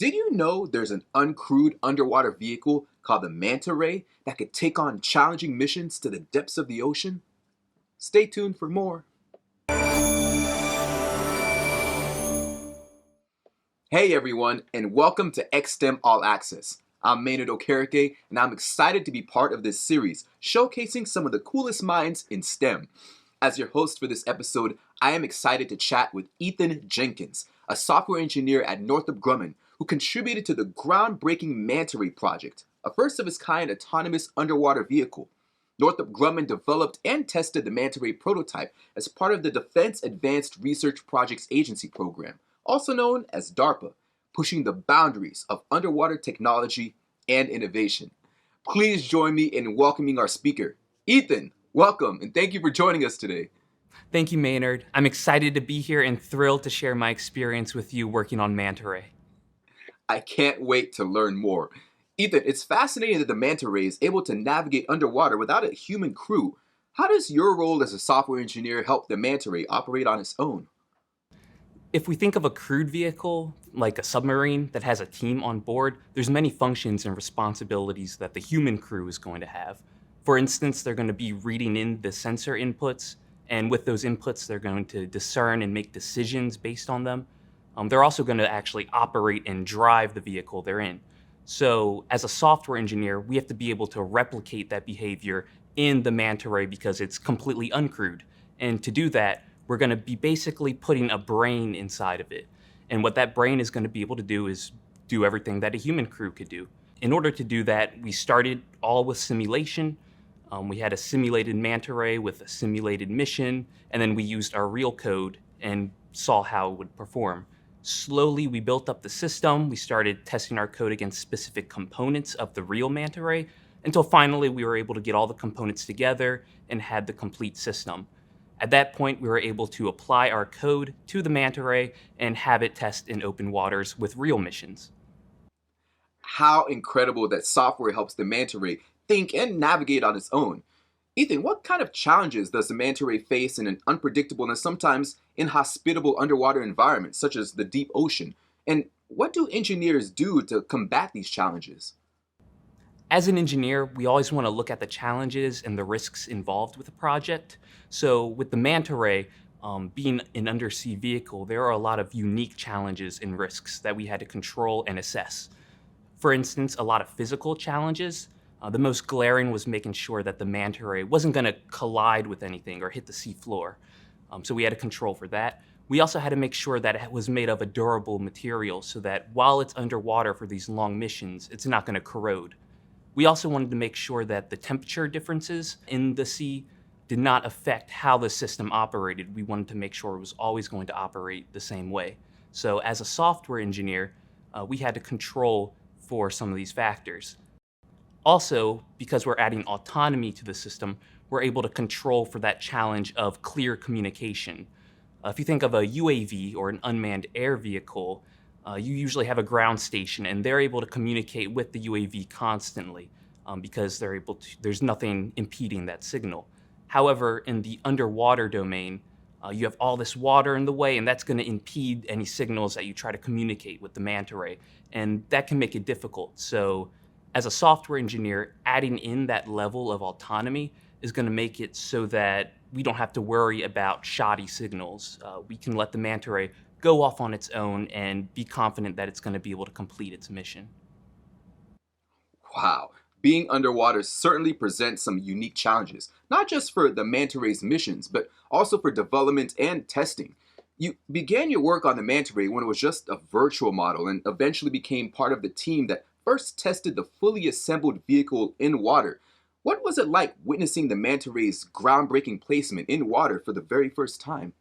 Did you know there's an uncrewed underwater vehicle called the Manta Ray that could take on challenging missions to the depths of the ocean? Stay tuned for more. Hey everyone, and welcome to XSTEM All Access. I'm Maynard Okereke, and I'm excited to be part of this series, showcasing some of the coolest minds in STEM. As your host for this episode, I am excited to chat with Eythan Jenkins, a software engineer at Northrop Grumman, who contributed to the groundbreaking Manta Ray project, a first-of-its-kind autonomous underwater vehicle. Northrop Grumman developed and tested the Manta Ray prototype as part of the Defense Advanced Research Projects Agency program, also known as DARPA, pushing the boundaries of underwater technology and innovation. Please join me in welcoming our speaker. Eythan, welcome, and thank you for joining us today. Thank you, Maynard. I'm excited to be here and thrilled to share my experience with you working on Manta Ray. I can't wait to learn more. Eythan, it's fascinating that the Manta Ray is able to navigate underwater without a human crew. How does your role as a software engineer help the Manta Ray operate on its own? If we think of a crewed vehicle, like a submarine that has a team on board, there's many functions and responsibilities that the human crew is going to have. For instance, they're going to be reading in the sensor inputs, and with those inputs, they're going to discern and make decisions based on them. They're also going to actually operate and drive the vehicle they're in. So as a software engineer, we have to be able to replicate that behavior in the Manta Ray because it's completely uncrewed. And to do that, we're going to be basically putting a brain inside of it. And what that brain is going to be able to do is do everything that a human crew could do. In order to do that, we started all with simulation. We had a simulated Manta Ray with a simulated mission, and then we used our real code and saw how it would perform. Slowly, we built up the system. We started testing our code against specific components of the real Manta Ray, until finally we were able to get all the components together and had the complete system. At that point, we were able to apply our code to the Manta Ray and have it test in open waters with real missions. How incredible that software helps the Manta Ray think and navigate on its own. Eythan, what kind of challenges does the Manta Ray face in an unpredictable and sometimes inhospitable underwater environment, such as the deep ocean? And what do engineers do to combat these challenges? As an engineer, we always want to look at the challenges and the risks involved with a project. So with the Manta Ray, being an undersea vehicle, there are a lot of unique challenges and risks that we had to control and assess. For instance, a lot of physical challenges. The most glaring was making sure that the Manta Ray wasn't going to collide with anything or hit the sea floor. So we had to control for that. We also had to make sure that it was made of a durable material so that while it's underwater for these long missions, it's not going to corrode. We also wanted to make sure that the temperature differences in the sea did not affect how the system operated. We wanted to make sure it was always going to operate the same way. So as a software engineer, we had to control for some of these factors. Also, because we're adding autonomy to the system, we're able to control for that challenge of clear communication. If you think of a UAV or an unmanned air vehicle, you usually have a ground station, and they're able to communicate with the UAV constantly because there's nothing impeding that signal. However, in the underwater domain, you have all this water in the way, and that's going to impede any signals that you try to communicate with the Manta Ray, and that can make it difficult. So as a software engineer, adding in that level of autonomy is going to make it so that we don't have to worry about shoddy signals. We can let the Manta Ray go off on its own and be confident that it's going to be able to complete its mission. Wow, being underwater certainly presents some unique challenges, not just for the Manta Ray's missions, but also for development and testing. You began your work on the Manta Ray when it was just a virtual model and eventually became part of the team that first tested the fully assembled vehicle in water. What was it like witnessing the Manta Ray's groundbreaking placement in water for the very first time?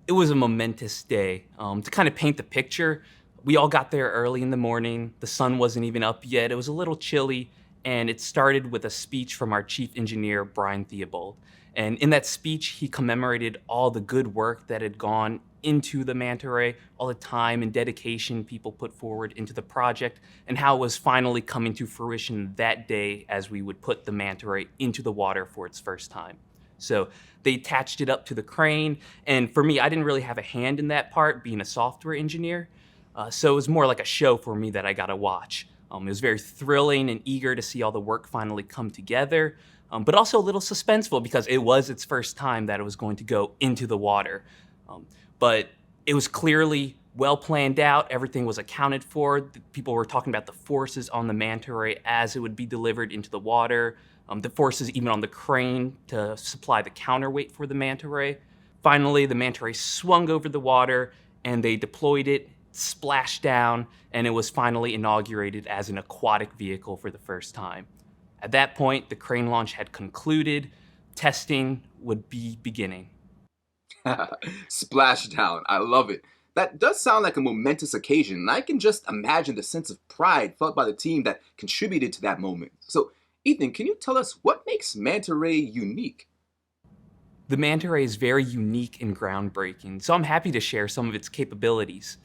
It was a momentous day. To kind of paint the picture, we all got there early in the morning. The sun wasn't even up yet. It was a little chilly, and it started with a speech from our chief engineer, Brian Theobald. And in that speech, he commemorated all the good work that had gone into the Manta Ray, all the time and dedication people put forward into the project, and how it was finally coming to fruition that day as we would put the Manta Ray into the water for its first time. So they attached it up to the crane, and for me, I didn't really have a hand in that part, being a software engineer. So it was more like a show for me that I got to watch. It was very thrilling and eager to see all the work finally come together, but also a little suspenseful because it was its first time that it was going to go into the water. But it was clearly well planned out. Everything was accounted for. People were talking about the forces on the manta ray as it would be delivered into the water, the forces even on the crane to supply the counterweight for the manta ray. Finally, the manta ray swung over the water and they deployed it, splashed down, and it was finally inaugurated as an aquatic vehicle for the first time. At that point, the crane launch had concluded. Testing would be beginning. Splashdown. I love it. That does sound like a momentous occasion, and I can just imagine the sense of pride felt by the team that contributed to that moment. So, Eythan, can you tell us what makes Manta Ray unique? The Manta Ray is very unique and groundbreaking, so I'm happy to share some of its capabilities.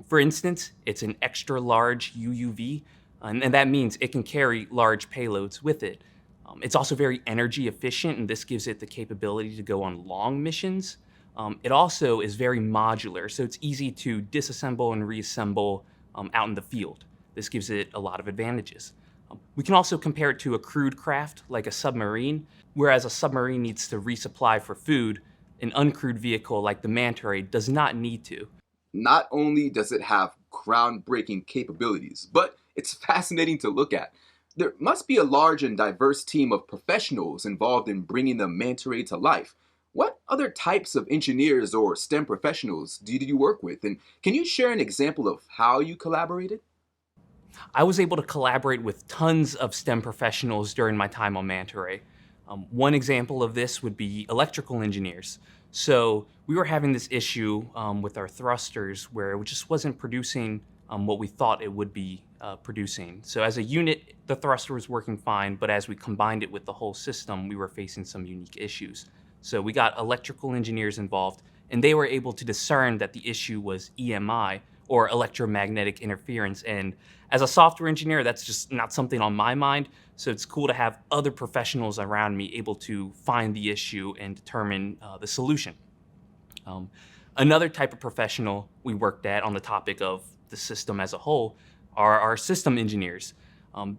For instance, it's an extra large UUV, and that means it can carry large payloads with it. It's also very energy efficient, and this gives it the capability to go on long missions. It also is very modular, so it's easy to disassemble and reassemble out in the field. This gives it a lot of advantages. We can also compare it to a crewed craft like a submarine. Whereas a submarine needs to resupply for food, an uncrewed vehicle like the Manta Ray does not need to. Not only does it have groundbreaking capabilities, but it's fascinating to look at. There must be a large and diverse team of professionals involved in bringing the manta ray to life. What other types of engineers or STEM professionals did you work with? And can you share an example of how you collaborated? I was able to collaborate with tons of STEM professionals during my time on Manta Ray. One example of this would be electrical engineers. So we were having this issue with our thrusters where it just wasn't producing what we thought it would be producing. So as a unit, the thruster was working fine, but as we combined it with the whole system, we were facing some unique issues. So we got electrical engineers involved, and they were able to discern that the issue was EMI, or electromagnetic interference. And as a software engineer, that's just not something on my mind. So it's cool to have other professionals around me able to find the issue and determine the solution. Um, Another type of professional we worked at on the topic of the system as a whole are our system engineers. Um,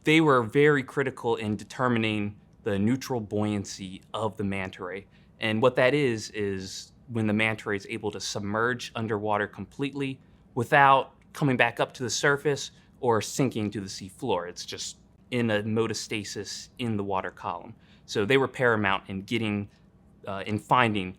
they were very critical in determining the neutral buoyancy of the manta ray. And what that is when the manta ray is able to submerge underwater completely without coming back up to the surface or sinking to the sea floor. It's just in a mode of stasis in the water column. So they were paramount in finding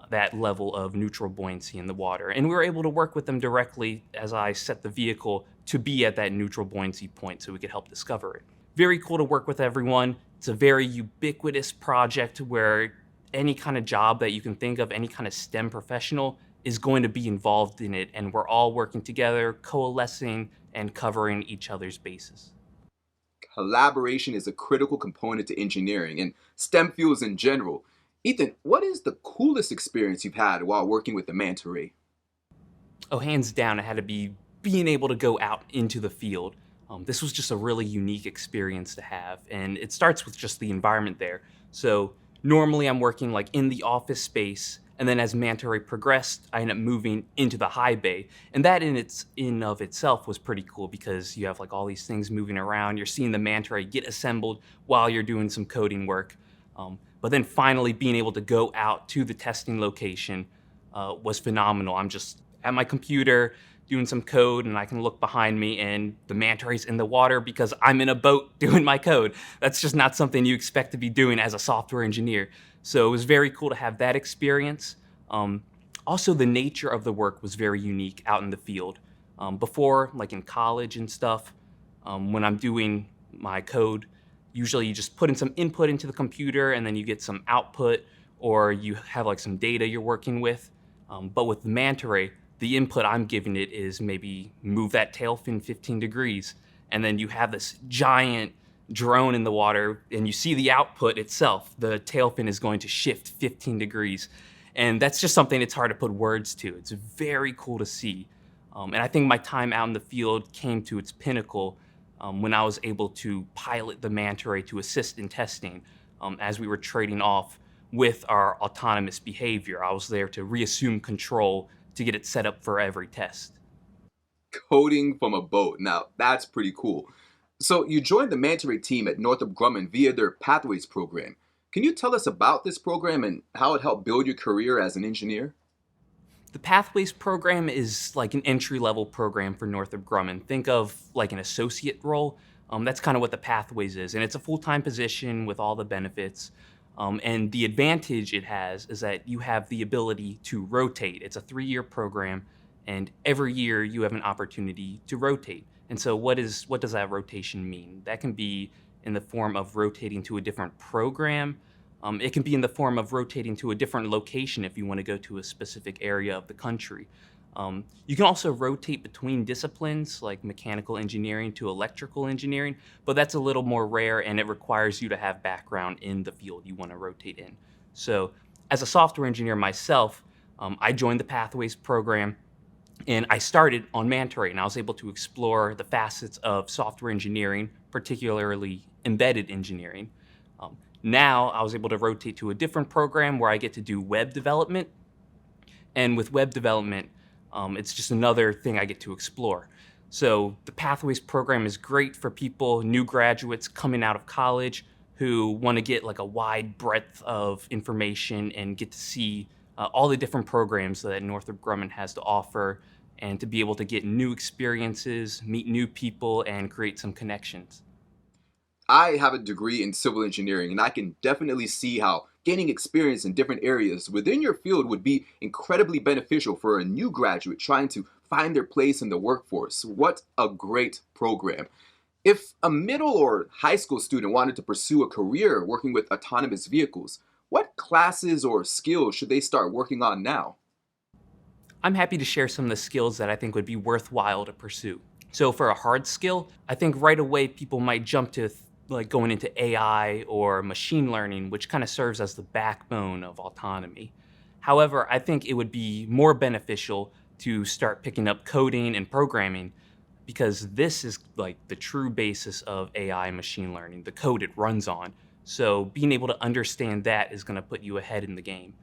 that level of neutral buoyancy in the water. And we were able to work with them directly as I set the vehicle to be at that neutral buoyancy point so we could help discover it. Very cool to work with everyone. It's a very ubiquitous project where any kind of job that you can think of, any kind of STEM professional is going to be involved in it, and we're all working together, coalescing, and covering each other's bases. Collaboration is a critical component to engineering and STEM fields in general. Eythan, what is the coolest experience you've had while working with the manta ray? Oh, hands down, it had to be being able to go out into the field. This was just a really unique experience to have, and it starts with just the environment there. So normally I'm working like in the office space, and then as Manta Ray progressed, I ended up moving into the high bay, and that in of itself was pretty cool because you have like all these things moving around. You're seeing the Manta Ray get assembled while you're doing some coding work. But then finally being able to go out to the testing location was phenomenal. I'm just at my computer doing some code, and I can look behind me and the manta ray's in the water because I'm in a boat doing my code. That's just not something you expect to be doing as a software engineer. So it was very cool to have that experience. Also, the nature of the work was very unique out in the field. Before, like in college and stuff, when I'm doing my code, usually you just put in some input into the computer and then you get some output, or you have like some data you're working with. But with the manta ray, the input I'm giving it is maybe move that tail fin 15 degrees. And then you have this giant drone in the water and you see the output itself. The tail fin is going to shift 15 degrees. And that's just something it's hard to put words to. It's very cool to see. And I think my time out in the field came to its pinnacle when I was able to pilot the manta ray to assist in testing as we were trading off with our autonomous behavior. I was there to reassume control to get it set up for every test. Coding from a boat. Now, that's pretty cool. So, you joined the Manta Ray team at Northrop Grumman via their Pathways program. Can you tell us about this program and how it helped build your career as an engineer? The Pathways program is like an entry level program for Northrop Grumman. Think of like an associate role. That's kind of what the Pathways is. And it's a full time position with all the benefits. And the advantage it has is that you have the ability to rotate. It's a 3-year program, and every year you have an opportunity to rotate. And so, what does that rotation mean? That can be in the form of rotating to a different program. It can be in the form of rotating to a different location if you want to go to a specific area of the country. You can also rotate between disciplines like mechanical engineering to electrical engineering, but that's a little more rare and it requires you to have background in the field you want to rotate in. So, as a software engineer myself, I joined the Pathways program and I started on Manta Ray, and I was able to explore the facets of software engineering, particularly embedded engineering. Now I was able to rotate to a different program where I get to do web development. And with web development, it's just another thing I get to explore. So the Pathways program is great for people, new graduates coming out of college who want to get like a wide breadth of information and get to see all the different programs that Northrop Grumman has to offer and to be able to get new experiences, meet new people, and create some connections. I have a degree in civil engineering, and I can definitely see how gaining experience in different areas within your field would be incredibly beneficial for a new graduate trying to find their place in the workforce. What a great program. If a middle or high school student wanted to pursue a career working with autonomous vehicles, what classes or skills should they start working on now? I'm happy to share some of the skills that I think would be worthwhile to pursue. So for a hard skill, I think right away people might jump to like going into AI or machine learning, which kind of serves as the backbone of autonomy. However, I think it would be more beneficial to start picking up coding and programming because this is like the true basis of AI and machine learning, the code it runs on. So being able to understand that is going to put you ahead in the game.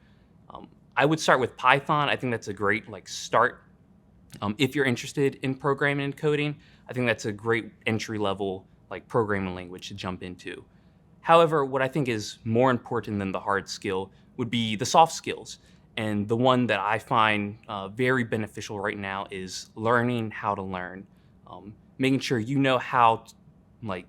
I would start with Python. I think that's a great like start. If you're interested in programming and coding, I think that's a great entry level like programming language to jump into. However, what I think is more important than the hard skill would be the soft skills. And the one that I find very beneficial right now is learning how to learn, making sure you know how, like,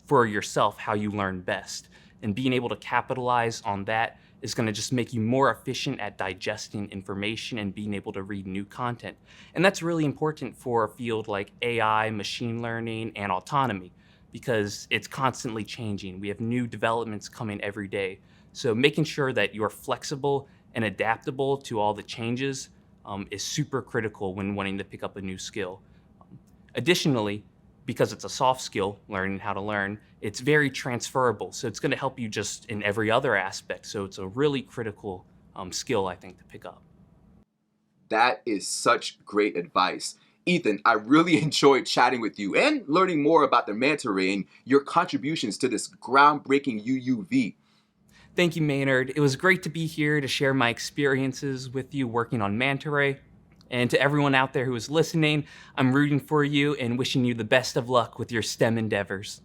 for yourself, how you learn best. And being able to capitalize on that is going to just make you more efficient at digesting information and being able to read new content. And that's really important for a field like AI, machine learning, and autonomy because it's constantly changing. We have new developments coming every day. So making sure that you're flexible and adaptable to all the changes is super critical when wanting to pick up a new skill. Additionally, because it's a soft skill, learning how to learn, it's very transferable. So it's going to help you just in every other aspect. So it's a really critical skill, I think, to pick up. That is such great advice. Eythan, I really enjoyed chatting with you and learning more about the Manta Ray and your contributions to this groundbreaking UUV. Thank you, Maynard. It was great to be here to share my experiences with you working on Manta Ray. And to everyone out there who is listening, I'm rooting for you and wishing you the best of luck with your STEM endeavors.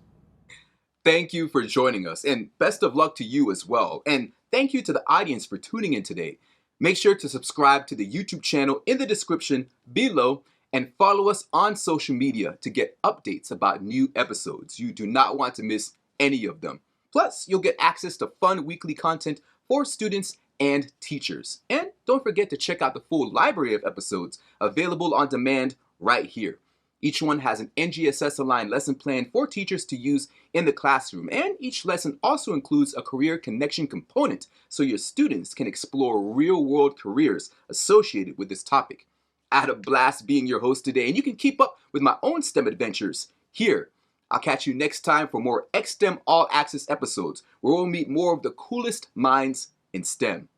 Thank you for joining us, and best of luck to you as well. And thank you to the audience for tuning in today. Make sure to subscribe to the YouTube channel in the description below and follow us on social media to get updates about new episodes. You do not want to miss any of them. Plus, you'll get access to fun weekly content for students and teachers. And don't forget to check out the full library of episodes available on demand right here. Each one has an NGSS-aligned lesson plan for teachers to use in the classroom, and each lesson also includes a career connection component so your students can explore real-world careers associated with this topic. I had a blast being your host today, and you can keep up with my own STEM adventures here. I'll catch you next time for more XSTEM All Access episodes, where we'll meet more of the coolest minds in STEM.